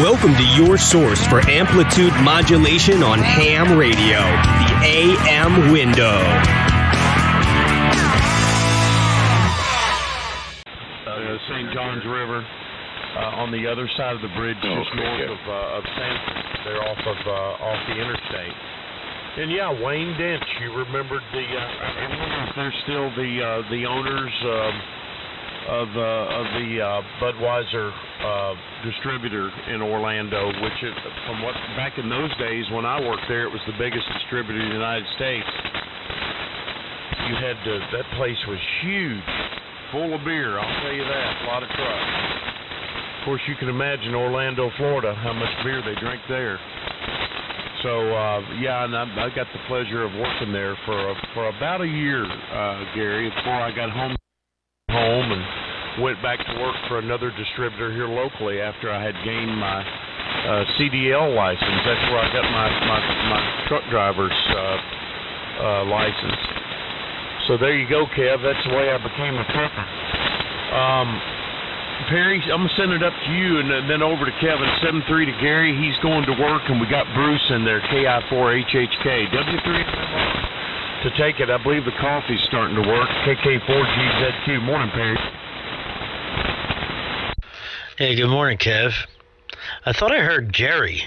Welcome to your source for amplitude modulation on ham radio, the AM window. St. John's River on the other side of the bridge, just north of Sanford. They're off the interstate. And yeah, Wayne Dench, you remembered I wonder if they're still the owners of the Budweiser distributor in Orlando, which from what back in those days when I worked there, it was the biggest distributor in the United States. You had that place was huge, full of beer. I'll tell you that, a lot of trucks. Of course, you can imagine Orlando, Florida, how much beer they drink there. So yeah, and I got the pleasure of working there for about a year, Gary, before I got home and went back to work for another distributor here locally after I had gained my CDL license. That's where I got my truck driver's license. So there you go, Kev. That's the way I became a trucker. Perry, I'm going to send it up to you and then over to Kevin. 7-3 to Gary. He's going to work, and we got Bruce in there, KI4GZQ. W3MMR to take it. I believe the coffee's starting to work. KK4GZQ. Morning, Perry. Hey, good morning, Kev. I thought I heard Jerry.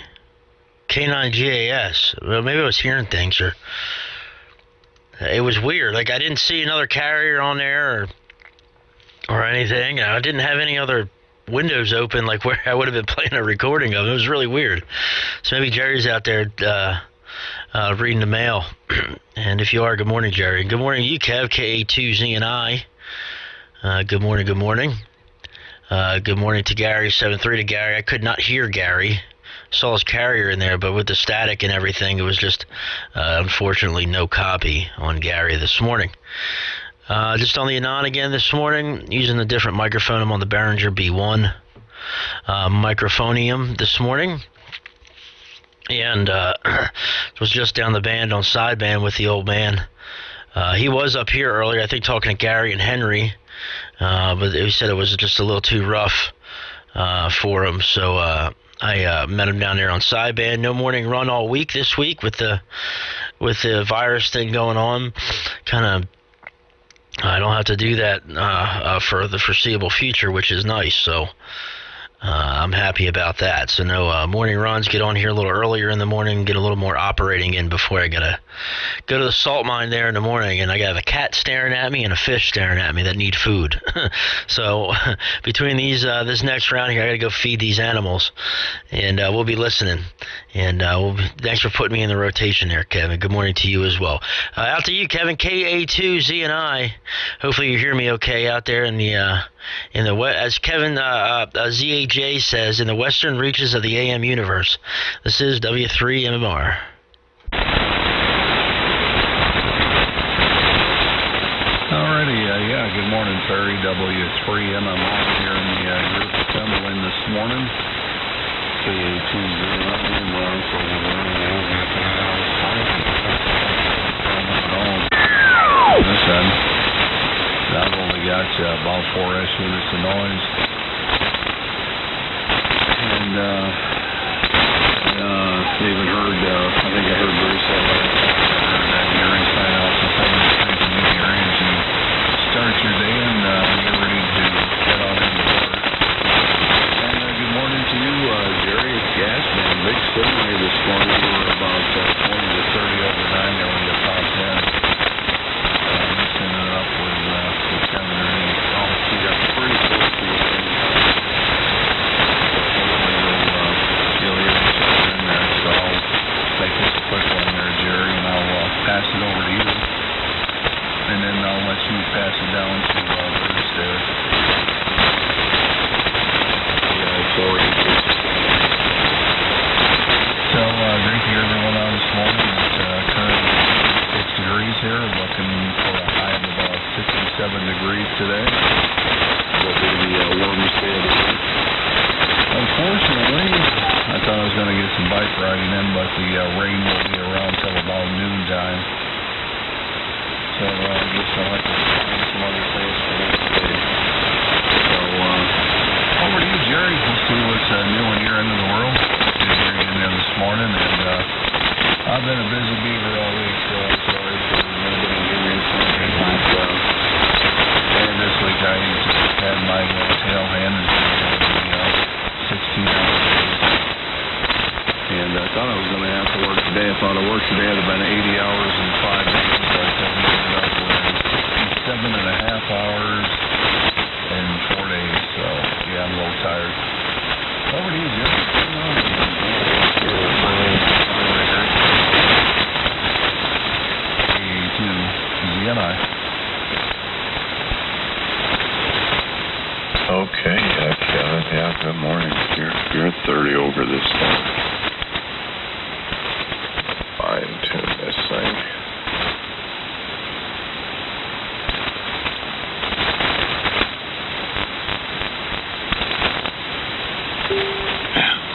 K9GAS. Well, maybe I was hearing things, or it was weird. Like, I didn't see another carrier on there or anything. I didn't have any other windows open, like where I would have been playing a recording of. It was really weird. So maybe Jerry's out there reading the mail. And if you are, good morning, Jerry. Good morning to you, Kev, KA2ZNI. Good morning, good morning. Good morning to Gary, 7-3 to Gary. I could not hear Gary. Saw his carrier in there, but with the static and everything, it was just, unfortunately, no copy on Gary this morning. Just on the Anon again this morning, using a different microphone. I'm on the Behringer B1 microphonium this morning. And was just down the band on sideband with the old man. He was up here earlier, I think, talking to Gary and Henry. But he said it was just a little too rough for him. So I met him down there on sideband. No morning run all week this week with the virus thing going on. Kind of, I don't have to do that for the foreseeable future, which is nice. So I'm happy about that. So no morning runs. Get on here a little earlier in the morning, get a little more operating in before I gotta go to the salt mine there in the morning. And I got a cat staring at me and a fish staring at me that need food. So between these this next round here, I gotta go feed these animals, and we'll be listening. And thanks for putting me in the rotation there, Kevin. Good morning to you as well. Out to you, Kevin. KA2ZNI. Hopefully you hear me okay out there in the as Kevin ZAJ says, in the western reaches of the AM universe. This is W3MMR. Alrighty, yeah, good morning, Perry. W3MMR here in the group assembling this morning. This end, I've only got about 4-ish units of noise. And even heard, I think I heard Bruce say that Gary sign off the phone to you, Gary, as you start your day and get ready to get on into work. And good morning to you, Jerry. It's Gas Man. Big stimuli this morning. We were about 20 to 30 over 9 there when you popped in. Mixing it up with Kevin and we got pretty close to the end. You'll hear me in there, so I'll make this a quick one there, Jerry, and I'll pass it over to you. And then I'll let you pass it down to Bruce there. So, great to hear everyone on this morning. It's currently 6 degrees here, looking for a high of about 67 degrees today. Will be the warmest day of the week. Unfortunately, I thought I was going to get some bike riding in, but the rain will be around till about noontime. So I guess I'll have to find some other place for this day. So Over to you, Jerry. We'll see what's new on your end of the world. Good to hear you in there this morning, and I've been a busy beaver all week, so I'm sorry for nobody hearing something. But and this week I just had my tail handed to me over the 16-hour days. And I thought I was going to have to work today. I thought I worked today at about 80 hours in 5 days, but I ended up with 7.5 hours in 4 days. So, yeah, I'm a little tired. Over to you, Jim. KA2ZNI. Okay, Kevin. Yeah, good morning. You're at 30 over this time. Fine-tune this thing.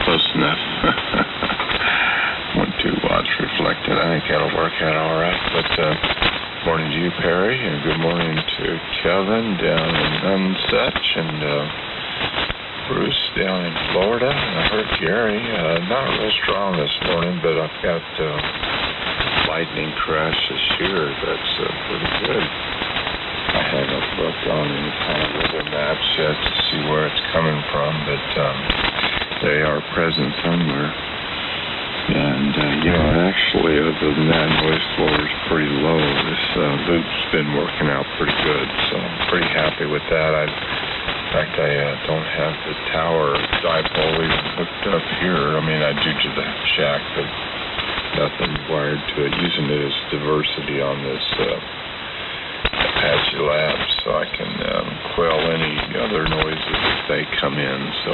Close enough. 1-2 watts reflected. I think that'll work out all right. But morning to you, Perry, and good morning to Kevin down in Unsuch, and Bruce down in Florida. And I heard Gary, not real strong this morning, but I've got lightning crashes here. That's pretty good. I haven't looked on any kind of weather maps yet to see where it's coming from, but they are present somewhere. And, actually, other than that, noise floor is pretty low. This loop's been working out pretty good, so I'm pretty happy with that. In fact, I don't have the tower dipole even hooked up here. I mean, I do to the shack, but nothing wired to it. Using it as diversity on this Apache Lab, so I can quell any other noises if they come in. So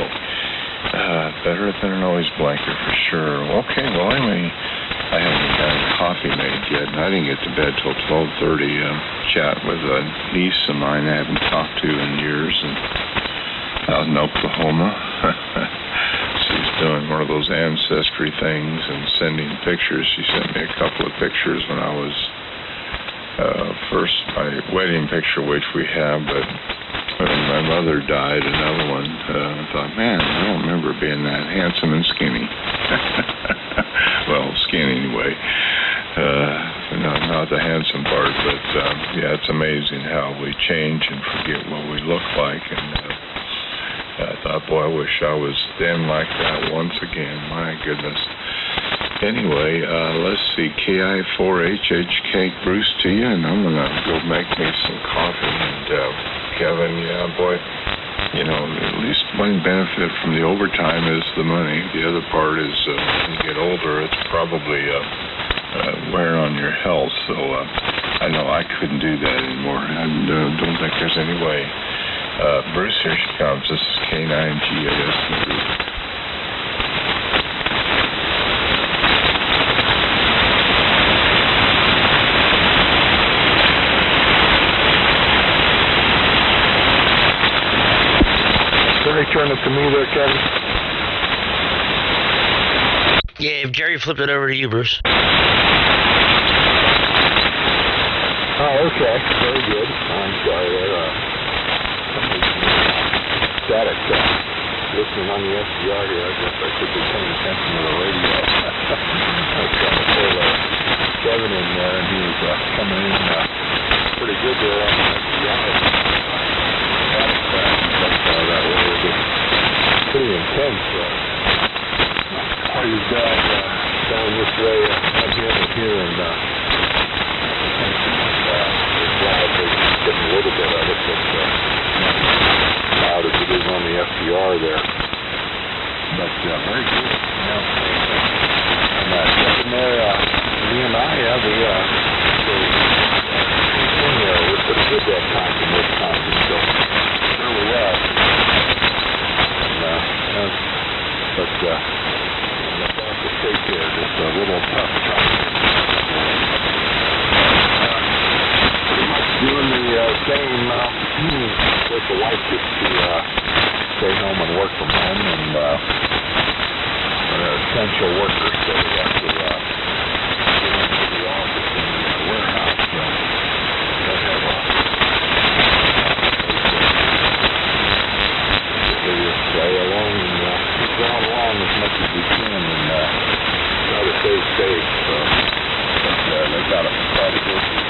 better than a noise blanket for sure. Okay, well anyway, I haven't got coffee made yet, and I didn't get to bed till 12:30. Chat with a niece of mine I haven't talked to in years, and out in Oklahoma. She's doing one of those ancestry things and sending pictures. She sent me a couple of pictures when I was first my wedding picture, which we have, but when my mother died, another one. I thought, man, I don't remember being that handsome and skinny. Well, skinny anyway. Not the handsome part, but yeah, it's amazing how we change and forget what we look like. And I thought, boy, I wish I was then like that once again. My goodness. Anyway, let's see, KI4GZQ, Bruce to you, and I'm going to go make me some coffee. And Kevin, yeah, boy, at least one benefit from the overtime is the money. The other part is when you get older, it's probably wearing on your health. So I know I couldn't do that anymore. I don't think there's any way. Bruce, here she comes. This is K9GAS group. Turn it to me there, Kevin. Yeah, if Jerry flipped it over to you, Bruce. Oh, okay. Very good. I'm sorry there. Static. Listening on the SDR here, I guess I should be paying attention to the radio. I was trying to pull Kevin in there, and he was coming in pretty good there on the SDR. That was pretty intense. I was down this way up here, and glad they're getting a little bit of it, but not loud as it is on the FDR there. But very good. And Kevin there, VMI, we're pretty good that time from this time, so really well. But that's the take care, just a little tough time. Pretty much doing the same with the wife gets to stay home and work from home, and they're essential workers, so we have to get into the office and the warehouse. So they have as much as we can and try to stay safe. So, but they got to try to go through.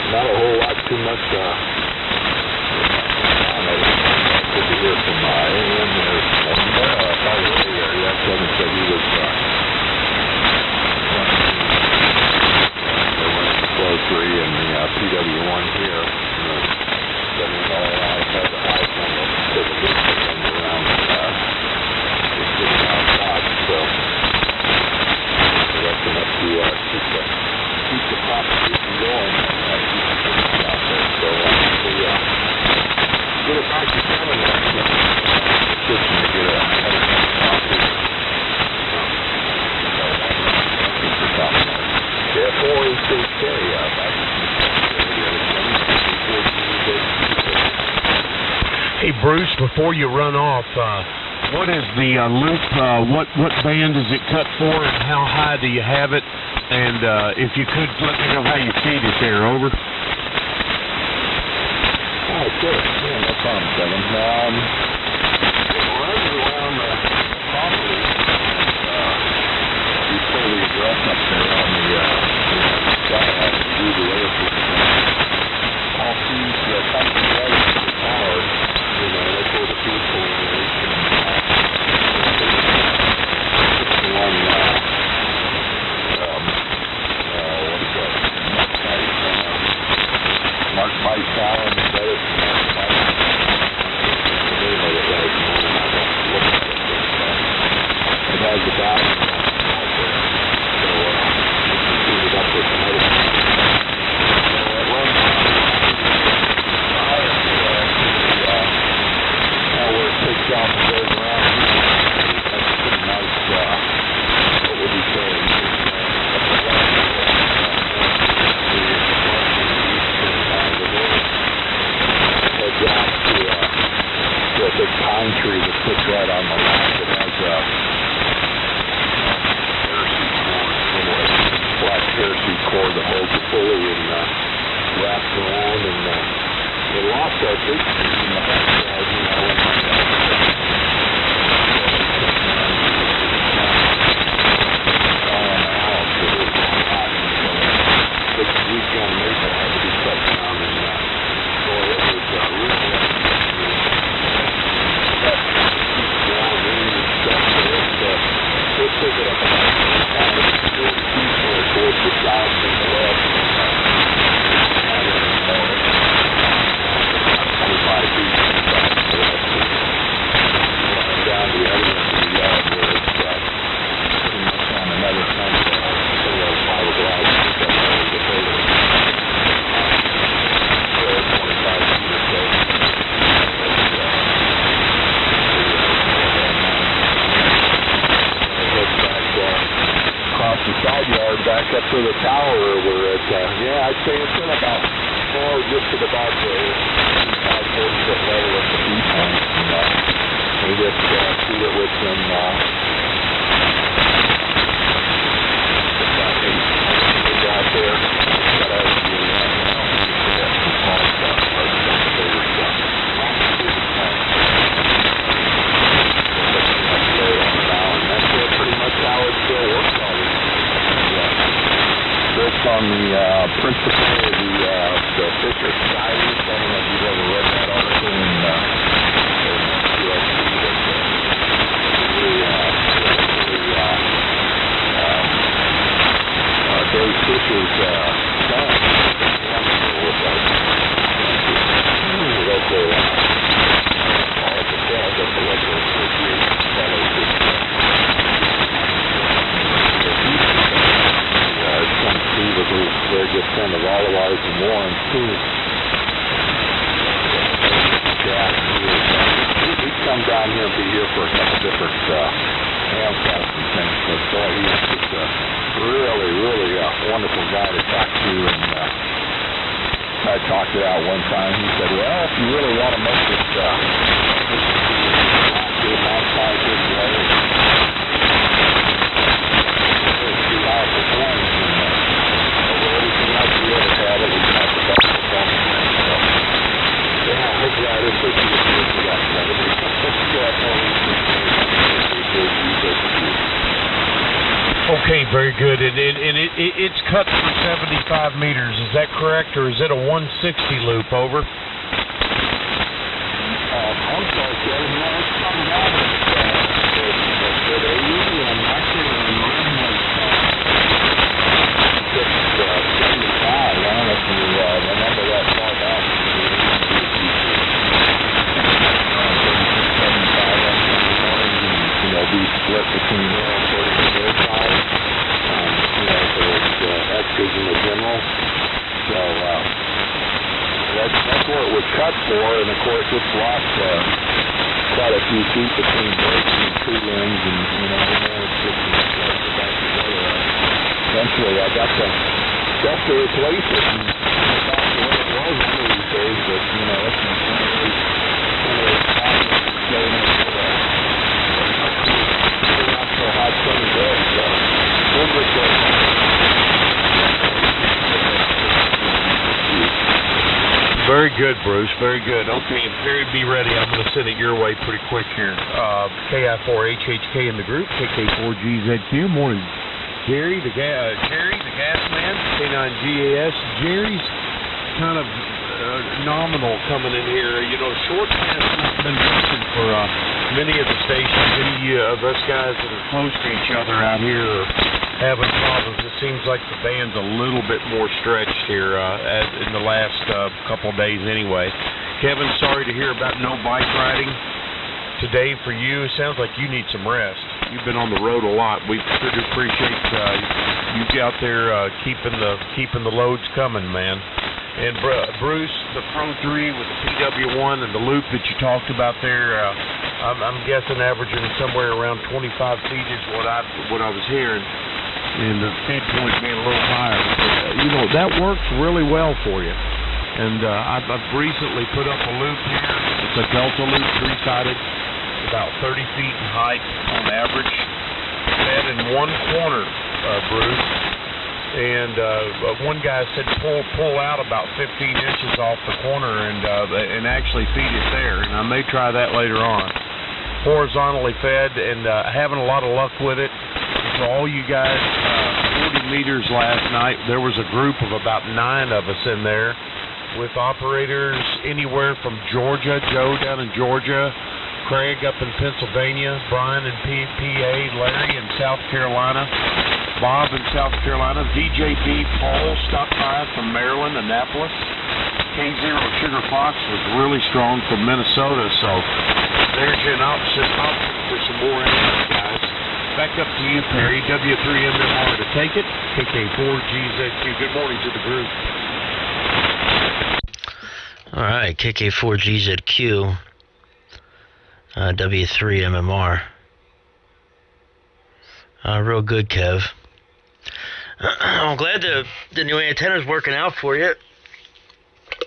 Not a whole lot too much I good to hear from AM there. By the way, Kevin said he was Flow 3 and the PW1 here. Setting all out of the high tunnel to the distance around just getting outside. So that's enough to keep the propagation going. Out there. So get it back to Kevin kitchen to get a K4GZQ. Hey Bruce, before you run off, what is the loop? What band is it cut for, and how high do you have it? And if you could let me know how you feed it there. Over. Oh, sure. Yeah, no problem, Kevin. It runs around the property. You pull the address up there on the side of the air. All feeds come together to the tower. That's where the feed coordination Mark Bite Tower and the better it has the battery out there, so you can feed it up with another it runs higher where it takes off and goes around. That's pretty nice, what would you say? Down to a big pine tree that sits right on the line that has black parachute cord that holds the pulley and wraps around, and they lost our big tree in the backyard, big weekend maple had to be cut down, and so it was really it took it up towards the south and the west. 25 feet down the other end of the yard where it's pretty much on another kind of fiberglass. 25 feet or so. Across the side yard, back up to the tower where it, I'd say it's in about, just at about the 40-foot level at the feed point. And we just feed it with some, out there. On the principle of the Fisher Society. I don't know if you've ever read that article in Dave Fisher's son with us. Local they're good friend of all of ours and Warren's too. He'd come down here and be here for a couple different handcasts and things. But boy, he's just a really, really wonderful guy to talk to, and I talked it out one time. He said, well, if you really want to make this outside this way, it's too high performance, and over everything else we ever had, it was not the best performance. So, yeah, hopefully I didn't put you to that. Okay, very good. And it's cut for 75 meters. Is that correct, or is it a 160 loop? Over. I'm sorry, Kevin. No, it's coming out of the 80, and actually the moon was 75. I don't know if you remember that far back. 75 be split between there and 45. So it's extras in the general. So that's where it was cut for, and of course it's lost quite a few feet between brakes and two limbs, and it's just back together. Eventually I got to replace it and get back to where it was one of these days, but it's one of those problems getting it hot sunny day, so very good, Bruce. Very good. Okay, and Perry, be ready. I'm going to send it your way pretty quick here. KI4HHK in the group. KK4GZQ. Morning, Jerry, the gas man. K9GAS. Jerry's kind of nominal coming in here. Short has not been mentioned for many of the stations. Any of us guys that are close to each other out here are having problems. It seems like the band's a little bit more stretched here in the last couple of days anyway. Kevin, sorry to hear about no bike riding today for you. Sounds like you need some rest. You've been on the road a lot. We sure do appreciate you out there keeping the loads coming, man. And Bruce, the Pro 3 with the PW1 and the loop that you talked about there, I'm guessing averaging somewhere around 25 feet is what I was hearing, and the feed point being a little higher. That works really well for you. And I've recently put up a loop here. It's a Delta loop, three-sided, about 30 feet in height on average. Fed in one corner, Bruce. And one guy said pull out about 15 inches off the corner and actually feed it there. And I may try that later on. Horizontally fed, and having a lot of luck with it. For all you guys, 40 meters last night, there was a group of about 9 of us in there with operators anywhere from Georgia, Joe down in Georgia, Craig up in Pennsylvania, Brian in PA, Larry in South Carolina, Bob in South Carolina, VJB Paul stopped by from Maryland, Annapolis. K0 Sugar Fox was really strong from Minnesota, so there's an option for some more interest, guys. Back up to you, Perry. W3MMR to take it. KK4GZQ. Good morning to the group. All right, KK4GZQ. W3MMR. Real good, Kev. I'm glad the new antenna's working out for you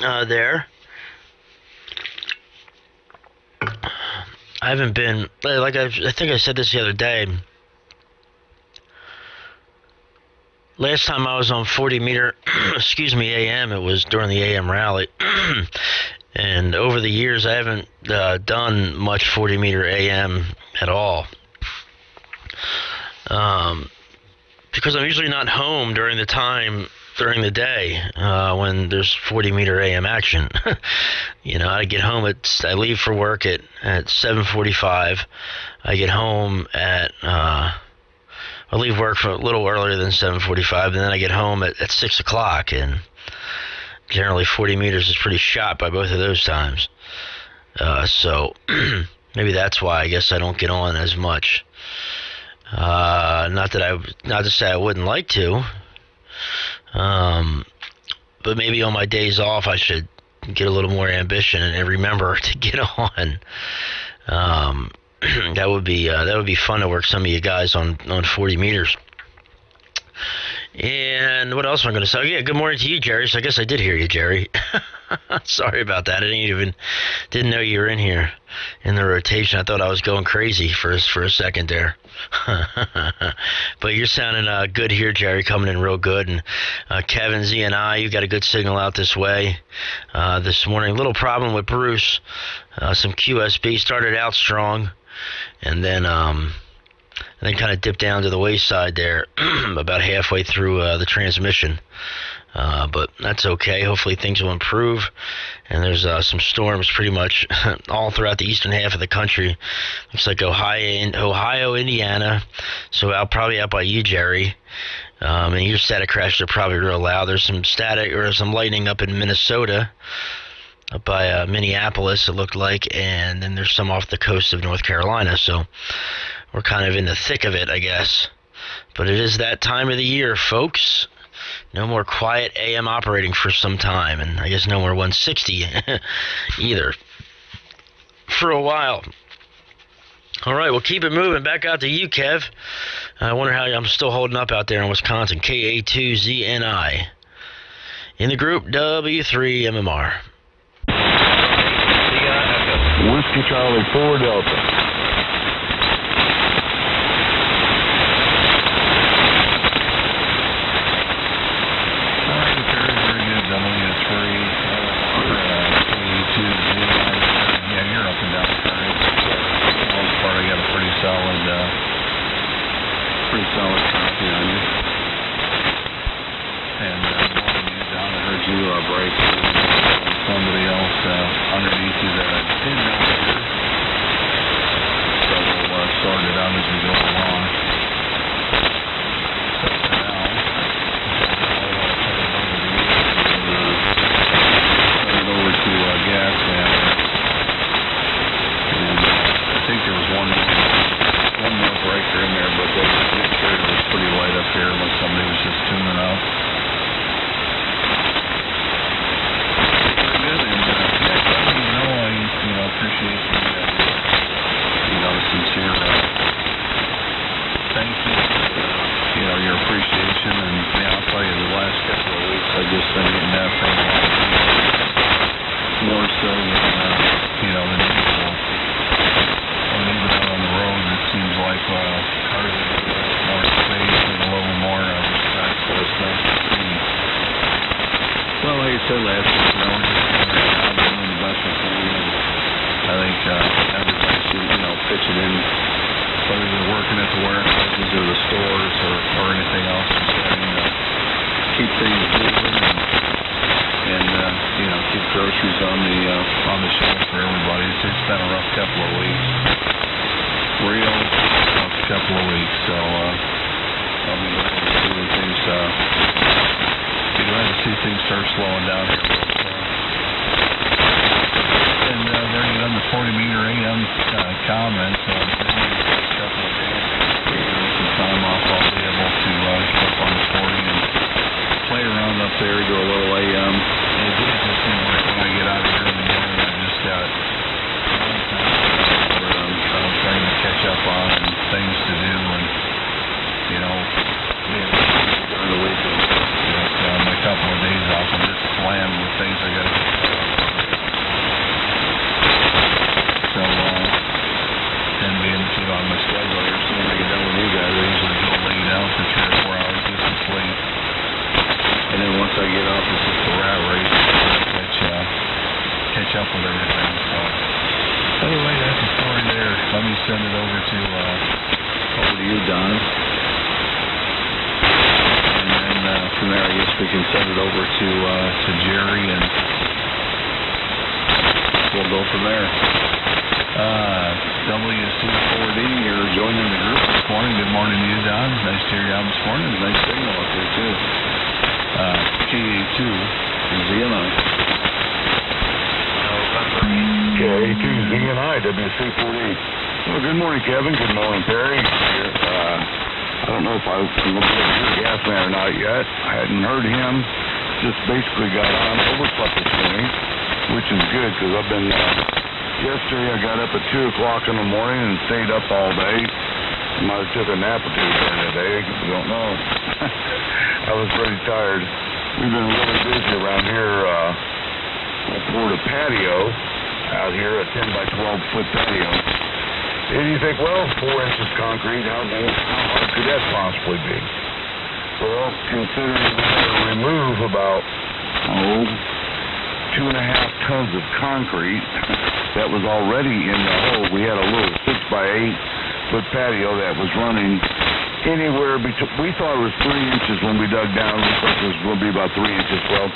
there. I haven't been, like I think I said this the other day. Last time I was on 40 meter, AM, it was during the AM rally. And over the years, I haven't done much 40 meter AM at all. Because I'm usually not home during the day when there's 40 meter AM action. I get home I leave for work at 7:45. I get home at I leave work for a little earlier than 7:45, and then I get home at 6 o'clock, and generally 40 meters is pretty shot by both of those times. So maybe that's why I guess I don't get on as much. Not to say I wouldn't like to, but maybe on my days off I should get a little more ambition and remember to get on. That would be fun to work some of you guys on 40 meters. And what else am I going to say? Oh, yeah, good morning to you, Jerry. So I guess I did hear you, Jerry. Sorry about that. Didn't know you were in here in the rotation. I thought I was going crazy for a second there. But you're sounding good here, Jerry, coming in real good. And KA2ZNI, you got a good signal out this way this morning. Little problem with Bruce. Some QSB started out strong, and then kind of dipped down to the wayside there about halfway through the transmission. But that's okay. Hopefully things will improve. And there's some storms pretty much all throughout the eastern half of the country. Looks like Ohio, Indiana. So probably out by you, Jerry. And your static crashes are probably real loud. There's some static or some lightning up in Minnesota, up by Minneapolis, it looked like. And then there's some off the coast of North Carolina. So we're kind of in the thick of it, I guess. But it is that time of the year, folks. No more quiet AM operating for some time, and I guess no more 160 either for a while. All right, we'll keep it moving. Back out to you, Kev. I wonder how I'm still holding up out there in Wisconsin. KA2ZNI. In the group, W3MMR. Whiskey Charlie 4 Delta. Pretty solid copy on you. And John, I heard you break somebody else underneath you that I did not hear. So we'll sort it out as we go along. So for now, I'll turn it over to gas man. And I think there was one more breaker in there, but they it was pretty light up here, like somebody was just tuning out. Very good, and I appreciate the sincere thank you, your appreciation, and I'll tell you, the last couple of weeks I've just been getting that from more so than usual. And even out on the road, it seems like cars are more safe and a little more respect for us nice to see. Well, like I said last week, we're just doing our job, doing the best we can. I think everybody should, pitch it in, whether they're working at the warehouses or the stores or anything else, just trying to keep things moving and keep groceries on the shelf for everybody. It's been a rough couple of weeks. Real rough couple of weeks, so I'll be glad to see when things start slowing down here. And bringing on the 40-meter AM comments, a couple of days, some time off, I'll be able to jump on the 40 and play around up there, do a little AM. It just seems like when I get out of here in the morning, I just got trying to catch up on and things to do, and during the week, a couple of days off, I'm just slammed with things I got to get on. So, and being on my schedule here, as soon as I get done with you guys, I usually go lay down for 3 or 4 hours, get some sleep, and then once I get up, it's just a rat race to catch up with everything. So anyway, that's the story there. Let me send it over to you, Don. And then from there, I guess we can send it over to Jerry, and we'll go from there. W3MMR, you're joining the group this morning. Good morning to you, Don. Nice to hear you out this morning. Nice signal up there, too. KA2ZNI. KA2ZNI, W340. Well, good morning, Kevin. Good morning, Perry. I don't know if I'm going to be your gas man or not yet. I hadn't heard him. Just basically got on, overslept this morning, which is good because I've been, yesterday I got up at 2 o'clock in the morning and stayed up all day. Might have took a nap or two during the day. I don't know. I was pretty tired. We've been really busy around here. I poured a patio out here, a 10 by 12 foot patio. And you think, well, 4 inches concrete, how hard could that possibly be? Well, considering we had to remove about 2.5 tons of concrete that was already in the hole. We had a little 6 by 8 foot patio that was running anywhere between, we thought it was 3 inches when we dug down. We thought it was going to be about 3 inches. Well,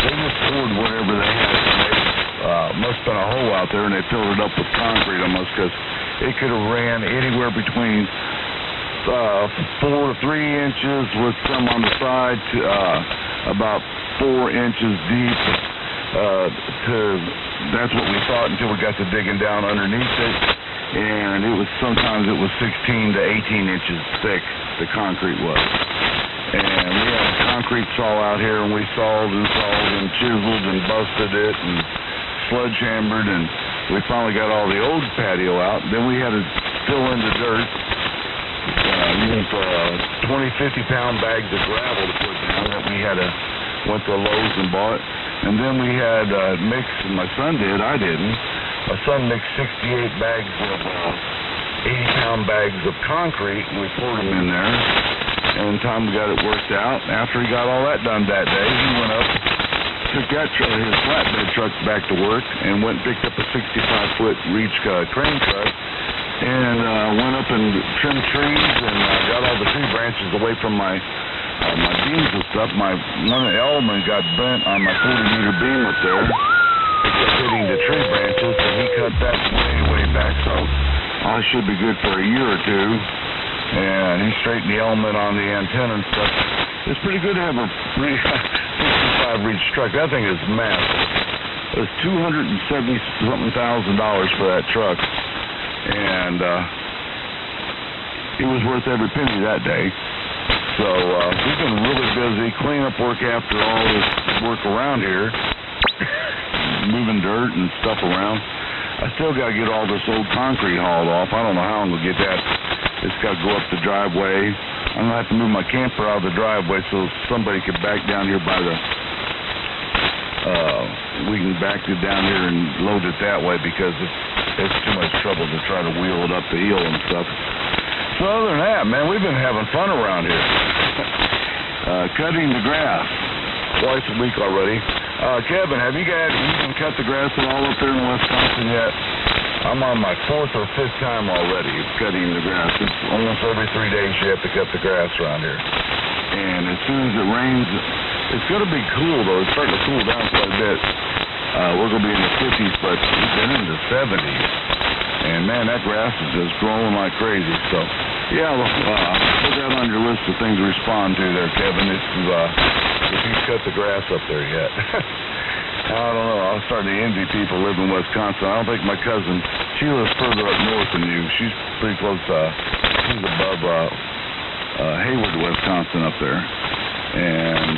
they just poured whatever they had. And they must have been a hole out there, and they filled it up with concrete almost, because it could have ran anywhere between 4 to 3 inches with some on the side to about 4 inches deep. That's what we thought until we got to digging down underneath it, and sometimes it was 16 to 18 inches thick, the concrete was. And we had a concrete saw out here, and we sawed and chiseled and busted it and sledgehammered, and we finally got all the old patio out. Then we had to fill in the dirt, using 20-50-pound bags of gravel to put down that we had went to Lowe's and bought. And then we had mixed, and my son did, I didn't. My son mixed 68 bags of 80-pound bags of concrete, and we poured them in there. And Tom got it worked out. After he got all that done that day, he went up, took his flatbed truck back to work, and went and picked up a 65-foot reach crane truck, and went up and trimmed trees, and got all the tree branches away from my beams and stuff. One element got bent on my 40-meter beam up there. It kept hitting the tree branches, and he cut that way back, so I should be good for a year or two. And he straightened the element on the antenna and stuff. It's pretty good to have a 65 reach truck. That thing is massive. It was $270-something thousand for that truck, and it was worth every penny that day. So we've been really busy cleaning up work after all this work around here, moving dirt and stuff around. I still got to get all this old concrete hauled off. I don't know how I'm going to get that. It's got to go up the driveway. I'm going to have to move my camper out of the driveway so somebody can back down here by the, we can back it down here and load it that way, because it's too much trouble to try to wheel it up the hill and stuff. So other than that, man, we've been having fun around here. Cutting the grass twice a week already. Kevin, have you even cut the grass at all up there in Wisconsin yet? I'm on my 4th or 5th time already cutting the grass. It's almost every 3 days you have to cut the grass around here. And as soon as it rains, it's going to be cool, though. It's starting to cool down quite a bit. We're going to be in the 50s, but we've been in the 70s. And, man, that grass is just growing like crazy. So, yeah, put that on your list of things to respond to there, Kevin, if you've cut the grass up there yet. I don't know. I'm starting to envy people living in Wisconsin. I don't think my cousin, she lives further up north than you. She's pretty close. She's above Hayward, Wisconsin up there. And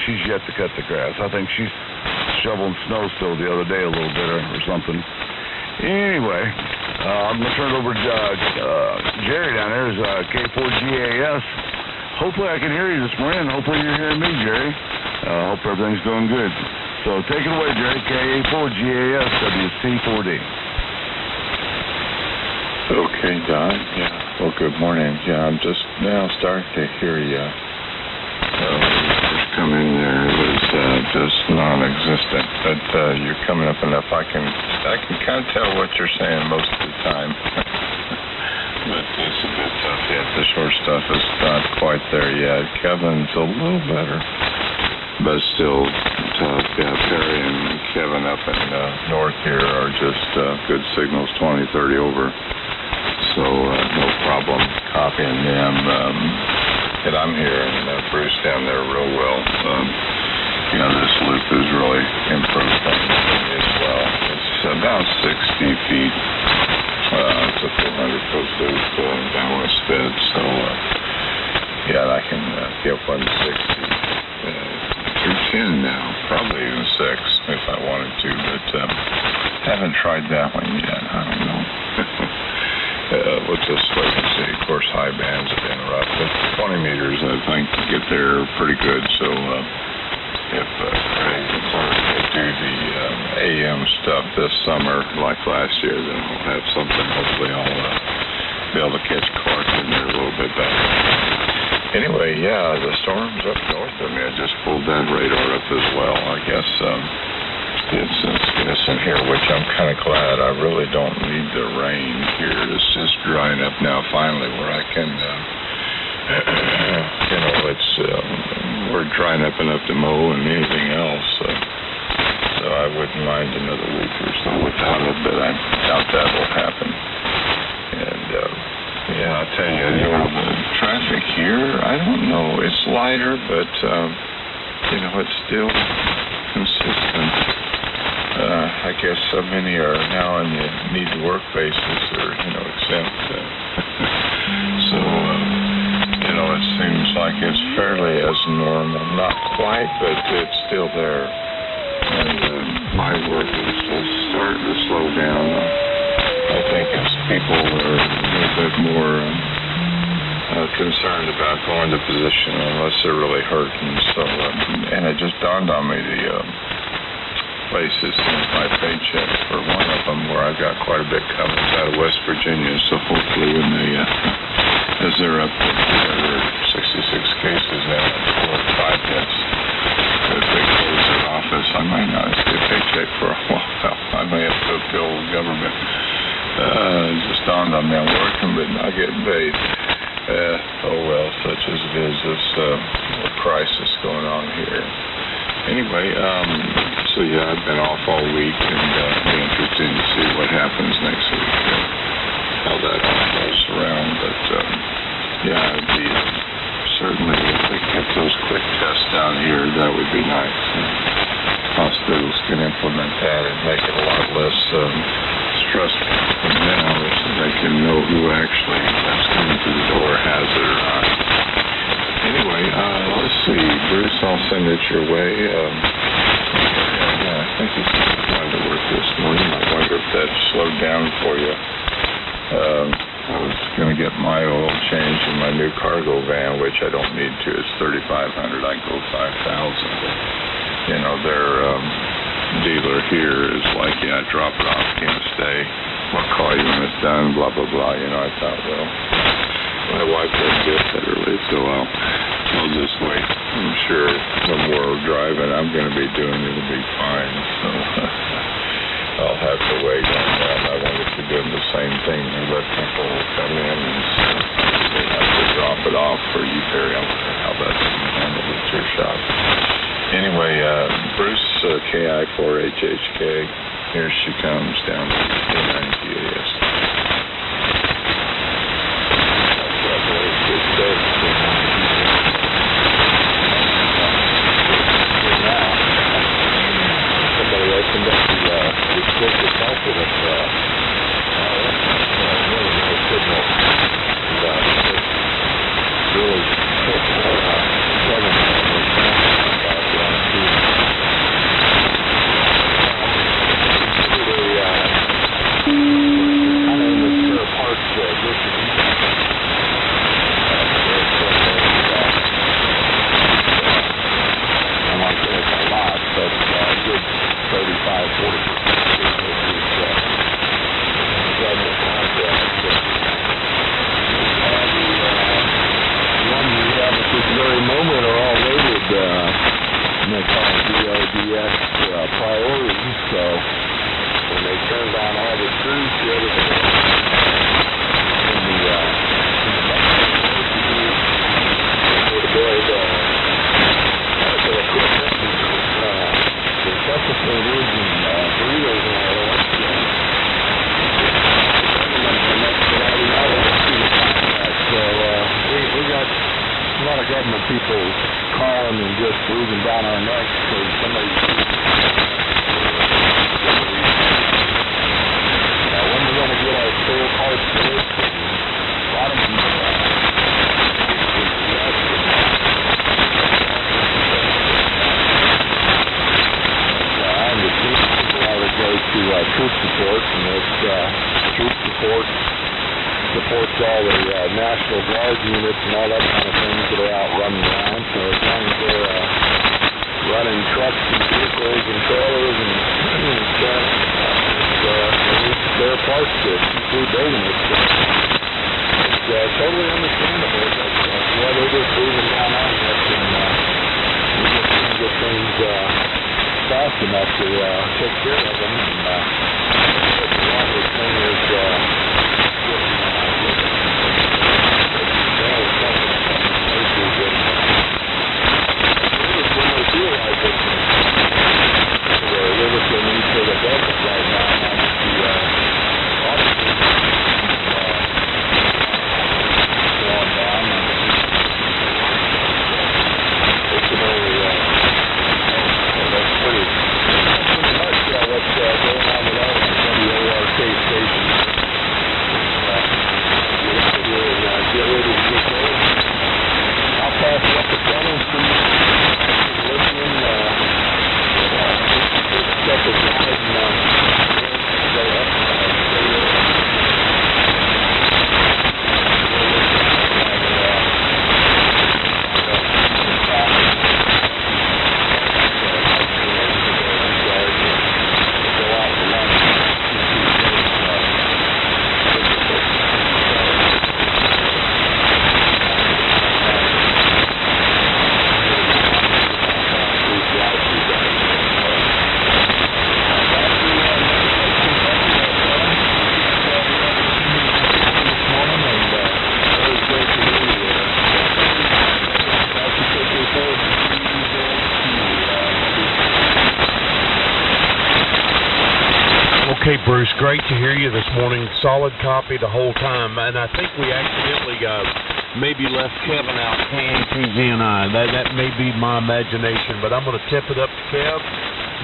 she's yet to cut the grass. I think she's shoveling snow still the other day a little bit or something. Anyway, I'm going to turn it over to Jerry down there. Is K4GAS. Hopefully I can hear you this morning. Hopefully you're hearing me, Jerry. Hope everything's going good. So take it away, Jerry. KA4GAS WC4D. Okay, Don. Yeah. Well, good morning. Yeah, I'm just now starting to hear you. When you first come in there, it was just non-existent. But you're coming up enough. I can kind of tell what you're saying most of the time. But it's a bit tough yet. The short stuff is not quite there yet. Kevin's a little better, but still tough. Yeah, Perry and Kevin up in north here are just good signals, 20, 30 over. So no problem copying them. And I'm hearing Bruce down there real well. This loop has really improved things as well. It's about 60 feet. It's a 400-foot loop down West Fed. So, yeah, I can get 160 through 10 now. Probably even 6 if I wanted to, but haven't tried that one yet. I don't know. we'll just wait and see. Of course, high bands have been rough, but 20 meters, I think, to get there pretty good. So if Craig can do the AM stuff this summer like last year, then we'll have something. Hopefully I'll be able to catch Clark in there a little bit better. Anyway, yeah, the storm's up north of me. I just pulled that radar up as well. I guess it's in here, which I'm kind of glad. I really don't need the rain here. It's just drying up now finally where I can, we're drying up enough to mow and anything else. So I wouldn't mind another week or so without it, but I doubt that will happen. And, yeah, I'll tell you, the traffic here, I don't know. It's lighter, but, it's still consistent. I guess so many are now on the need-to-work basis or, exempt. So, it seems like it's fairly as normal. Not quite, but it's still there. And my work is just starting to slow down. I think as people are a little bit more concerned about going to position unless they're really hurt. And so, and it just dawned on me the places sent my paycheck for one of them where I got quite a bit coming out of West Virginia. So hopefully when they, as they're up there are 66 cases now and 4 or 5 deaths, if they close their office, I might not get a paycheck for a while. I may have to appeal the government. Just dawned on me, I'm working but not getting paid. Oh well, such as it is, this crisis going on here. Anyway, so yeah, I've been off all week, and it'll be interesting to see what happens next week, how that all goes around. But yeah, it'd be certainly if they get those quick tests down here, that would be nice. Hospitals can implement that and make it a lot less stressful from now, so they can know who actually that's coming through the door has it or not. Anyway, let's see, Bruce, I'll send it your way. Yeah, I think he's trying to work this morning. I wonder if that slowed down for you. I was going to get my oil changed in my new cargo van, which I don't need to. It's $3,500. I can go $5,000. Their dealer here is like, yeah, drop it off, can't stay. I'll call you when it's done, blah, blah, blah. I thought, well, my wife doesn't get that early, so I'll just wait. I'm sure the more driving I'm going to be doing, it'll be fine. So I'll have to wait on that. I wonder if you're doing the same thing. You let people come in and they have to drop it off for you, Terry. I wonder how that's handled at your shop. Anyway, Bruce, KI4GZQ, here she comes down to K9GAS. Somebody opened up the restricted market of really no signal. Really priorities, so when they turned on all the crews the other day, we got a lot of government people calling and just breathing down our necks because somebody. When we're going to get our spare parts for this, a lot of them I understand people ought to go to troop support, and it's troop support supports all the National Guard units and all that kind of things that are out running around. So as long as they're running trucks and vehicles and trailers and spare parts to keep building it. So it's totally understandable. But yeah, they're just moving down on us, and we just can't get things fast enough to take care of them. And the longest thing is Okay, Bruce, great to hear you this morning. Solid copy the whole time. And I think we accidentally maybe left Kevin out, KA2ZNI. That may be my imagination, but I'm going to tip it up to Kev.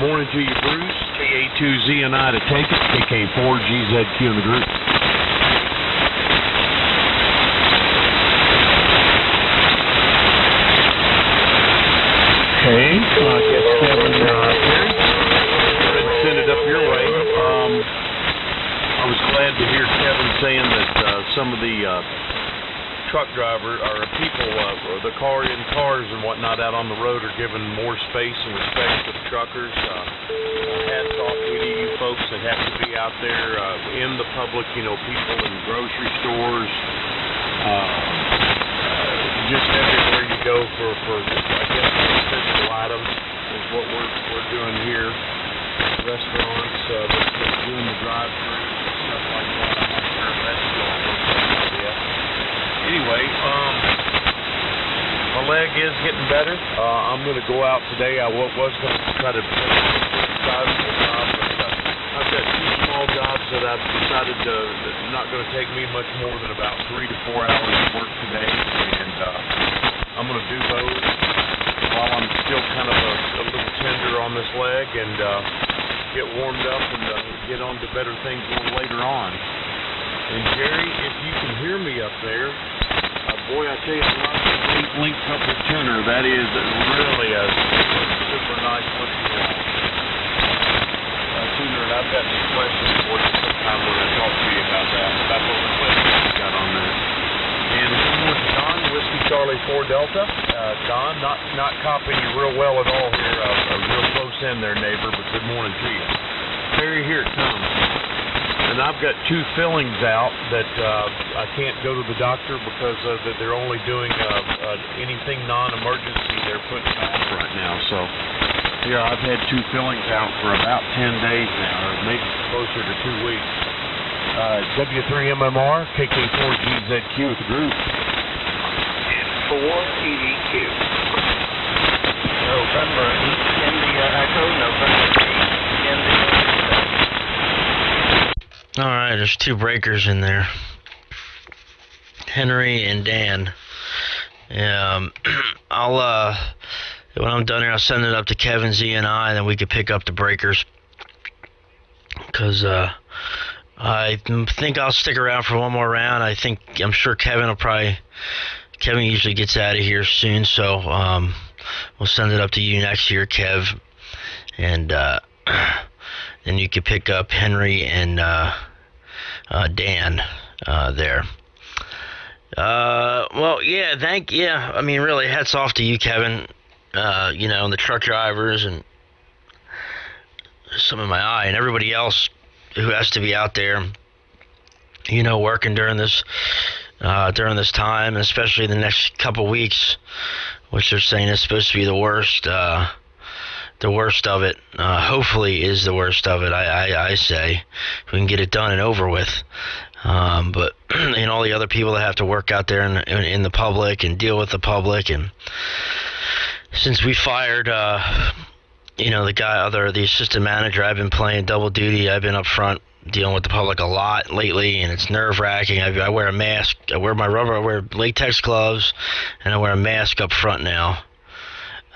Morning to you, Bruce. KA2ZNI to take it. KK4GZQ in the group. Okay, I guess Kevin send it up your way. I was glad to hear Kevin saying that some of the truck drivers or people, or the cars and whatnot out on the road are giving more space and respect to the truckers. Hats off to you folks that have to be out there in the public, people in grocery stores, just everywhere you go for I guess physical items is what we're doing here. Restaurants, doing the drive-through and stuff like that. I'm not sure if that's still a good idea. Anyway, my leg is getting better. I'm going to go out today. I was going to try to size the job, but I've got two small jobs that I've decided that's not going to take me much more than about 3 to 4 hours of work today, and I'm going to do those while I'm still kind of a little tender on this leg, and get warmed up and get on to better things a little later on. And Jerry, if you can hear me up there, boy, I tell you, I like the link couple tuner. That is really a super nice looking tuner, and I've got some questions for you sometime when I talk to you about those questions you got on there. And good morning, Don, Whiskey Charlie 4 Delta. Don, not copying you real well at all here, real close in there, neighbor, but good morning to you. Terry, here it comes. And I've got 2 fillings out that I can't go to the doctor because that they're only doing anything non-emergency. They're putting back right now. So here I've had 2 fillings out for about 10 days now, or maybe closer to 2 weeks. W3MMR, KK4GZQ with the group. 4EDQ. November India Echo, November India. All right, there's 2 breakers in there. Henry and Dan. I'll when I'm done here, I'll send it up to Kevin ZNI, and then we can pick up the breakers. Cause I think I'll stick around for one more round. I'm sure Kevin usually gets out of here soon, so we'll send it up to you next year, Kev, and then you can pick up Henry and Dan there. Well, yeah, I mean, really, hats off to you, Kevin, and the truck drivers and some of my eye and everybody else who has to be out there, working during this time, especially the next couple weeks, which they're saying is supposed to be the worst of it. Hopefully is the worst of it. I say we can get it done and over with. But all the other people that have to work out there in the public and deal with the public, and since we fired, the assistant manager, I've been playing double duty. I've been up front dealing with the public a lot lately, and it's nerve-wracking. I wear a mask. I wear latex gloves, and I wear a mask up front now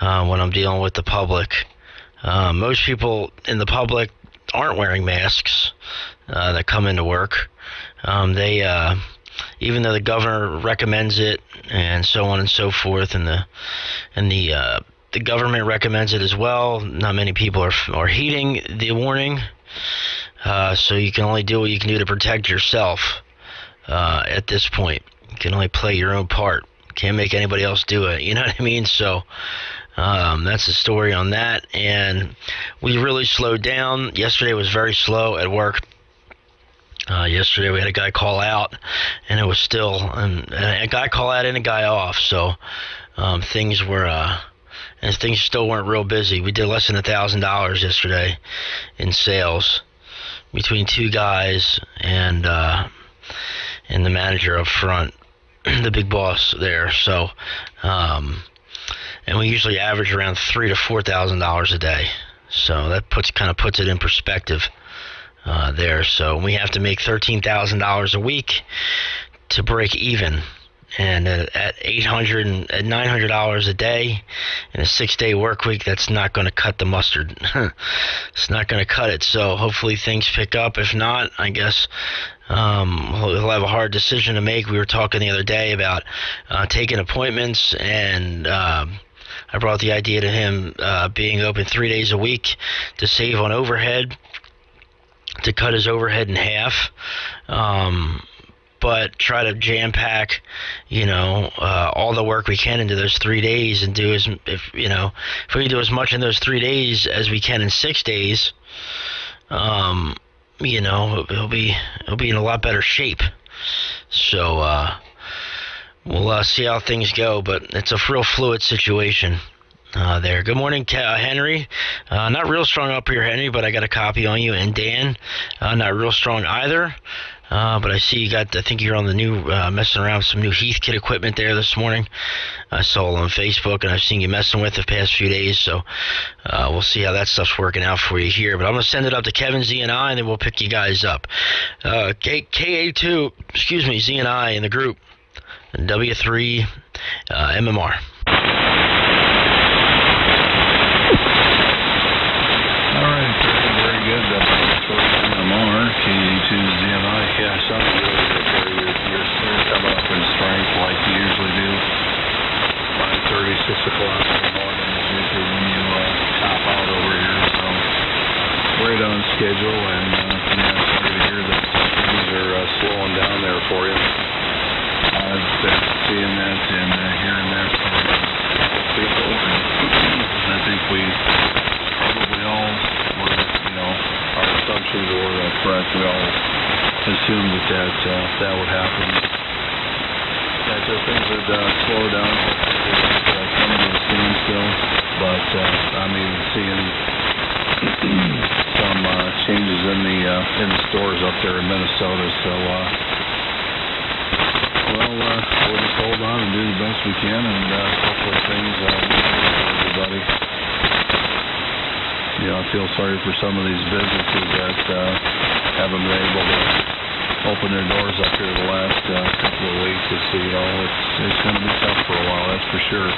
when I'm dealing with the public. Most people in the public aren't wearing masks that come into work. They even though the governor recommends it and so on and so forth, and the government recommends it as well, not many people are heeding the warning. So you can only do what you can do to protect yourself at this point. You can only play your own part. Can't make anybody else do it. You know what I mean? So that's the story on that. And we really slowed down. Yesterday was very slow at work. Yesterday we had a guy call out, and it was still a guy call out and a guy off. So things still weren't real busy. We did less than $1,000 yesterday in sales between two guys and the manager up front, the big boss there. So, and we usually average around $3,000 to $4,000 a day. So that puts it in perspective there. So we have to make $13,000 a week to break even. And at $800 and $900 a day in a 6-day work week, that's not going to cut the mustard. It's not going to cut it. So hopefully things pick up. If not, I guess we'll have a hard decision to make. We were talking the other day about taking appointments, and I brought the idea to him being open 3 days a week to save on overhead, to cut his overhead in half. But try to jam pack, all the work we can into those 3 days, and do if we do as much in those 3 days as we can in 6 days, he'll be in a lot better shape. So we'll see how things go, but it's a real fluid situation there. Good morning, Henry. Not real strong up here, Henry, but I got a copy on you. And Dan, not real strong either. But I see I think you're on the new, messing around with some new Heath kit equipment there this morning. I saw it on Facebook, and I've seen you messing with it the past few days, so we'll see how that stuff's working out for you here. But I'm going to send it up to KA2ZNI, and then we'll pick you guys up. KA2ZNI in the group, and W3MMR. All right, very good. W3MMR, KA2ZNI. Yeah, sounds really good there. You're soon coming up in strength like you usually do. 5:30, 6 o'clock in the morning is usually when you top out over here. So right on schedule, and sorry to hear that things are slowing down there for you. I've been seeing that and hearing that from people, and I think we probably all were, our assumptions were correct. We all assumed that would happen. That things would slow down, come to a standstill. But I'm even seeing some changes in the stores up there in Minnesota. So we'll just hold on and do the best we can, and hopefully things will be good for everybody. I feel sorry for some of these businesses that haven't been able to open their doors up here the last couple of weeks. It's going to be tough for a while, that's for sure.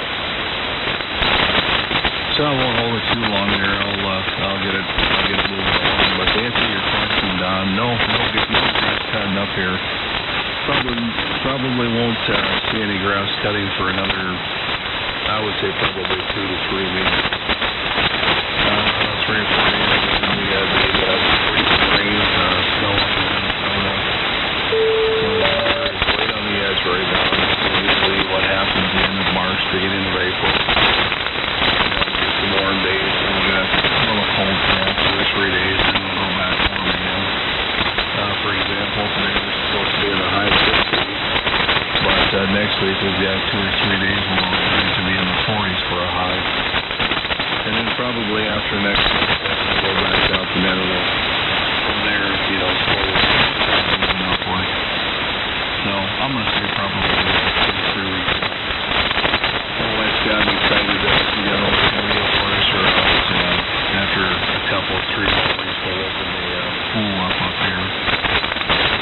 So I won't hold it too long here. I'll get it moving along. But to answer your question, Don, no grass cutting up here. Probably won't see any grass cutting for another, I would say probably 2 to 3 weeks. 3 or 4 days. We had the rain, snow up in Minnesota. So next week we've got 2 or 3 days where we're going to be in the 40s for a high. And then probably after next week, we'll go back out to Netherlands. From there, you know, slowly moving upward. So I'm going to say probably 2 or 3 weeks. My wife's got me excited that we got all the heavy pressure out. After a couple, 3 more weeks, we'll open the pool up here.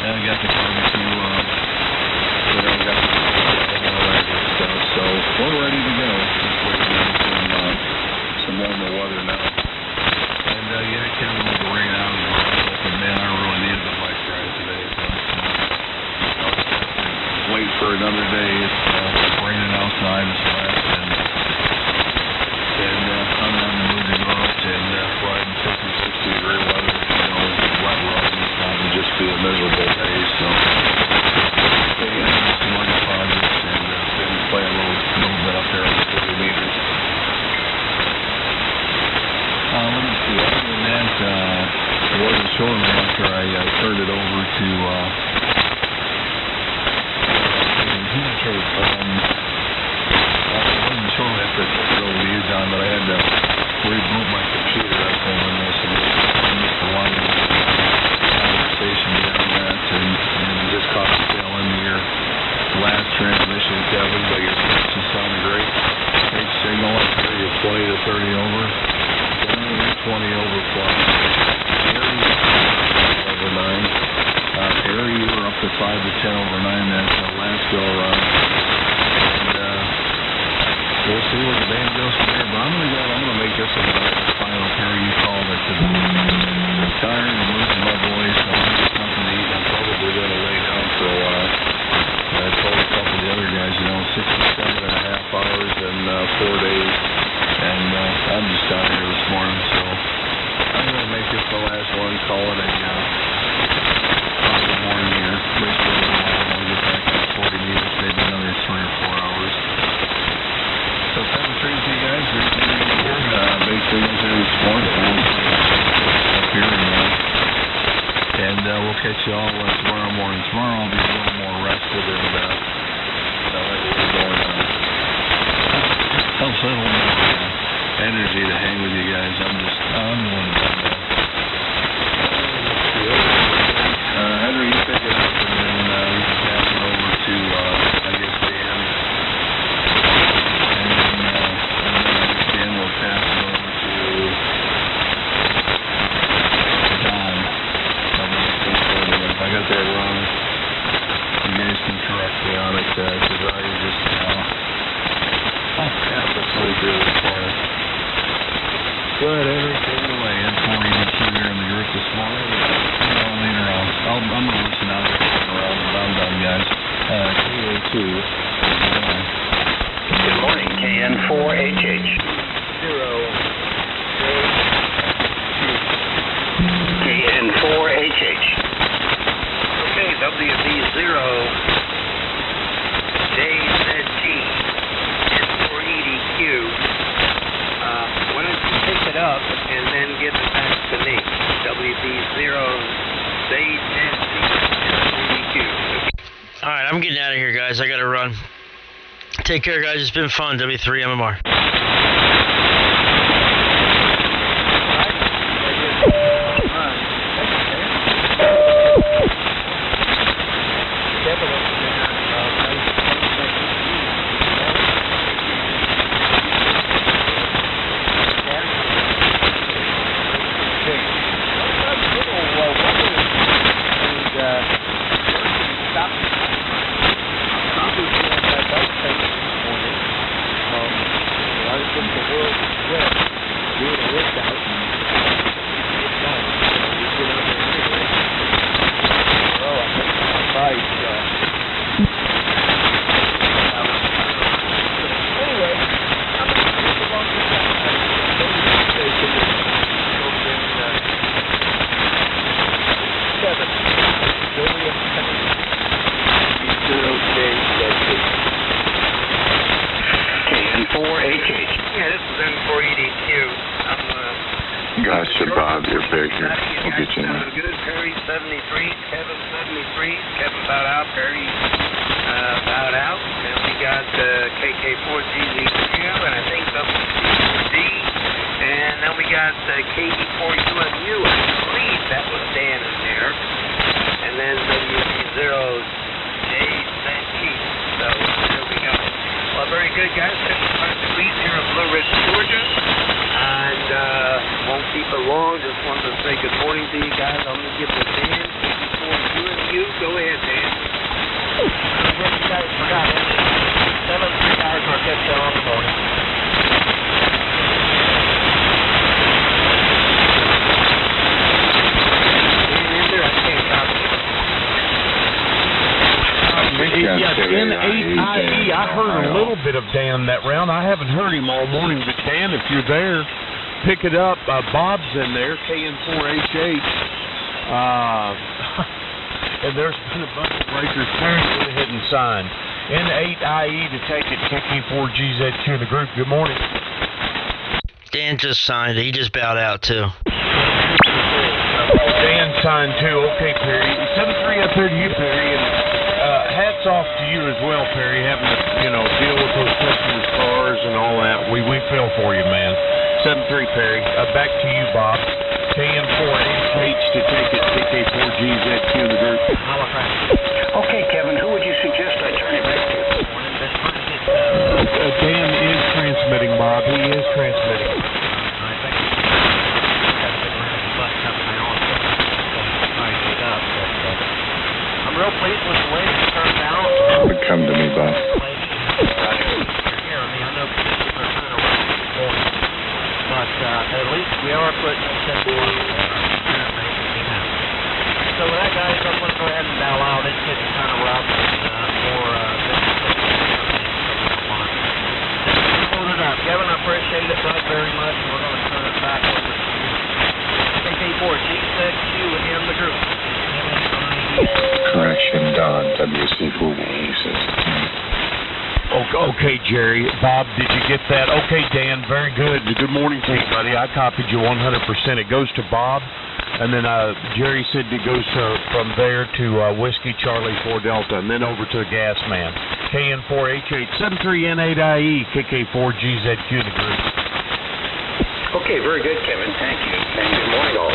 And I got the barbecue, you know, got the and all that good stuff. So we're ready to go. Just waiting on some warmer weather now. And yeah, it came a little rain out as well. But man, I really needed a bike ride today. But I'll just have to wait for another day. It's raining outside as well. And I'm not in the mood to go out and ride in 50, 60-degree weather. You know, wet road and just be a miserable day. So yeah, some money projects and then play a little bit up there on the 40 meters. Let me see. Other than that, it wasn't showing me after I turned it over to showing after I took it over to you, Don, but I had to reboot my computer. I told him this, and I missed a lot of conversation beyond that, and just caught the tail end of your last transmission, Kevin, but your just sounded great. Great signal up there, you're 20 to 30 over. 20 over plus. Over 9. Perry, you were up to 5 to 10 over 9 that last go around. We'll see where the band goes from there, but I'm gonna make this a final Perry. You called it because I'm tired and losing my voice. I want to get something to eat. I'm probably gonna lay down for a while. I told a couple of the other guys, you know, 67.5 hours and 4 days, and I'm just out here this morning, so I'm gonna make this the last one. Call it a good morning here. Wait for a little while. I'll get back to 40 meters, maybe another 3 or 4 hours. So 7 trees to you guys. Great to be here. Big signals here this morning. Up here and we'll catch you all tomorrow morning. Tomorrow I'll be a little more rested and I'll have a little more helps a little more energy to hang with you guys. I'm the one that done that. Henry, you pick it up and then we can pass it over to I guess Dan. And then we'll pass it over to Don. If I got that wrong, you guys can correct me on it because I just absolutely good this morning. Go ahead, Henry, take it away. N482 here in the group this morning. Later on. I'm going to listen out around when I'm done, guys. KA2. Good morning, KN4HH. 0. KN4HH. Okay, WB0 JZQ N4EDQ. Why don't you pick it up and then give it back to me? WB0 JZQ N4EDQ. All right, I'm getting out of here, guys. I got to run. Take care, guys. It's been fun. W3MMR. Gotcha, Bob. You're big here. We'll get you in there. Good. Perry 73, Kevin 73, Kevin bowed out, Perry bowed out. we got KD4GZQ. I believe that was Dan in there. And then W3MMR. So there we go. Well, very good, guys. 55 degrees here in Blue Ridge, Georgia. And won't keep it long. Just wanted to say good morning to you guys. I'm going to give the Dan KD4GZQ. Go ahead, Dan. What you guys forgot? 7 guys are kept on the morning. Yeah, N8IE. I heard a little bit of Dan that round. I haven't heard him all morning, but Dan, if you're there, pick it up. Bob's in there, KN4HH. And there's been a bunch of breakers. Terry, go ahead and sign. N8IE to take it, KK4GZQ in the group. Good morning. Dan just signed it. He just bowed out, too. Dan signed, too. Okay, Perry. 7-3 up there to you, Perry. And hats off to you as well, Perry, having to, deal with those customers' cars and all that. We feel for you, man. 7-3, Perry. Back to you, Bob. KN4HH to take it, KK4GZQ in the group. Okay, Kevin, who would you suggest I turn it back to? Dan is transmitting, Bob. He is transmitting. I'm real pleased with the way it turned out. Would come to me, Bob. I know conditions are kind of rough this morning, but at least we are putting a step forward. So with that, guys, I'm going to go ahead and bow out. It's getting kind of rough and more hold it up. Kevin, I appreciate it very much. We're going to turn it back over to you. KK4GZQ in the group. Correction, Don. WC4, he says. Okay, Jerry. Bob, did you get that? Okay, Dan, very good. Good morning to you, buddy. I copied you 100%. It goes to Bob, and then Jerry said it goes from there to Whiskey Charlie 4 Delta, and then over to the gas man. KN4HH 73N8IE KK4GZQ the group. Okay, very good, Kevin. Thank you. And good morning, all.